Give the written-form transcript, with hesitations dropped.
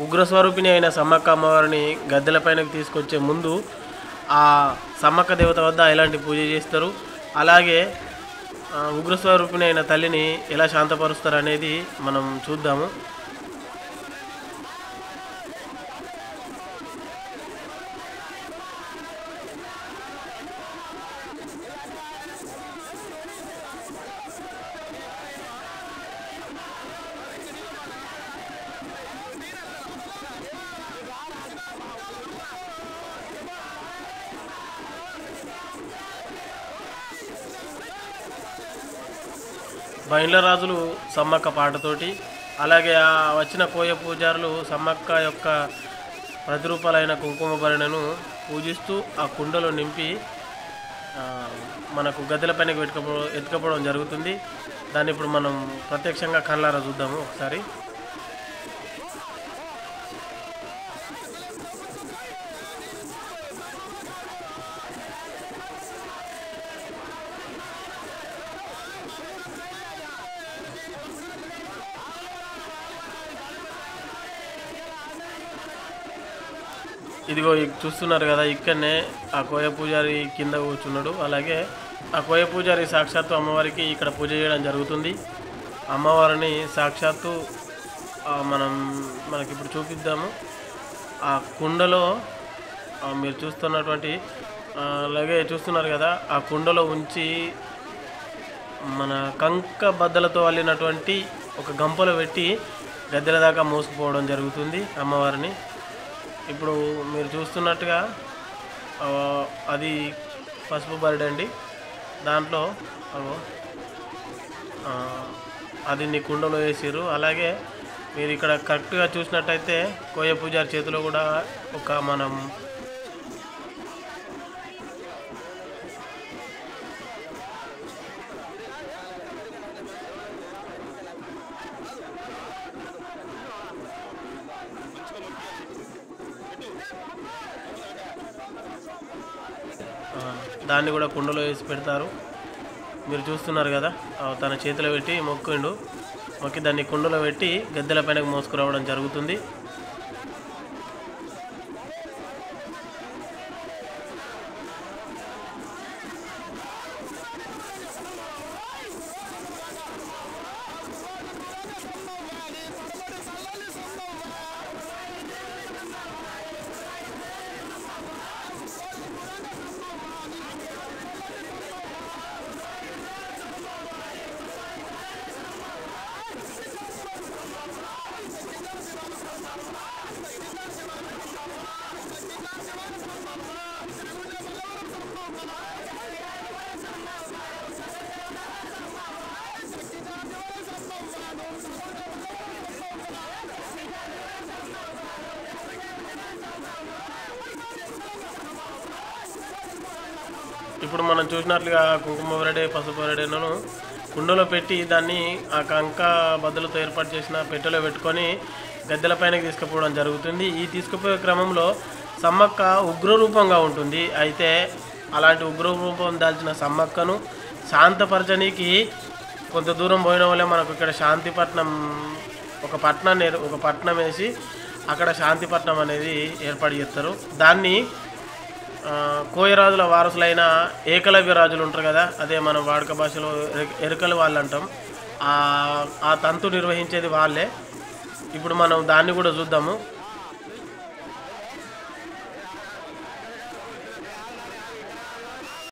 ఉగ్రస్వరూపిణి అయిన సమ్మక్క అమ్మవారిని గద్దెలపైనకి తీసుకొచ్చే ముందు ఆ సమ్మక్క దేవత వద్ద ఎలాంటి పూజ చేస్తారు, అలాగే ఉగ్రస్వరూపిణి అయిన తల్లిని ఎలా శాంతపరుస్తారు అనేది మనం చూద్దాము. బైండ్ల రాజులు సమ్మక్క పాటతోటి, అలాగే ఆ వచ్చిన కోయ పూజారులు సమ్మక్క యొక్క ప్రతిరూపాలైన కుంకుమ భరణను పూజిస్తూ ఆ కుండలో నింపి మనకు గద్దెలపైనకి ఎత్తుకపోవడం జరుగుతుంది. దాన్ని ఇప్పుడు మనం ప్రత్యక్షంగా కళ్ళారా చూద్దాము ఒకసారి. ఇదిగో చూస్తున్నారు కదా, ఇక్కడనే ఆ కోయ పూజారి కింద కూర్చున్నాడు. అలాగే ఆ కోయ పూజారి సాక్షాత్తు అమ్మవారికి ఇక్కడ పూజ చేయడం జరుగుతుంది. అమ్మవారిని సాక్షాత్తు మనకిప్పుడు చూపిద్దాము. ఆ కుండలో మీరు చూస్తున్నటువంటి అలాగే చూస్తున్నారు కదా, ఆ కుండలో ఉంచి మన కంక బద్దలతో అల్లినటువంటి ఒక గంపలో పెట్టి గద్దెల దాకా మోసుకుపోవడం జరుగుతుంది అమ్మవారిని. ఇప్పుడు మీరు చూస్తున్నట్టుగా అది పసుపు బరిడి అండి. దాంట్లో అది నీ కుండలో వేసారు. అలాగే మీరు ఇక్కడ కరెక్ట్గా చూసినట్టయితే కోయ పూజారి చేతిలో కూడా ఒక మనం దాన్ని కూడా కుండలో వేసి పెడతారు. మీరు చూస్తున్నారు కదా, తన చేతిలో పెట్టి మొక్కి దాన్ని కుండలో పెట్టి గద్దెల పైనకు మోసుకురావడం జరుగుతుంది. ఇప్పుడు మనం చూసినట్లుగా కుంకుమ బరడే పసుపు బరడేను కుండలో పెట్టి దాన్ని ఆ కంక బద్దలతో ఏర్పాటు చేసిన పెట్టెలో పెట్టుకొని గద్దెల పైనకి తీసుకుపోవడం జరుగుతుంది. ఈ తీసుకుపోయే క్రమంలో సమ్మక్క ఉగ్రరూపంగా ఉంటుంది. అయితే అలాంటి ఉగ్రరూపం దాల్చిన సమ్మక్కను శాంతపరచనీకి కొంత దూరం పోయిన వల్ల మనకు ఇక్కడ శాంతిపట్నం ఒక పట్టణం వేసి అక్కడ శాంతిపట్నం అనేది ఏర్పాటు చేస్తారు. దాన్ని కోయరాజుల వారసులైన ఏకలవ్య రాజులు ఉంటారు కదా, అదే మనం వాడుక భాషలో ఎరుకలు వాళ్ళు అంటాం. ఆ తంతు నిర్వహించేది వాళ్ళే. ఇప్పుడు మనం దాన్ని కూడా చూద్దాము.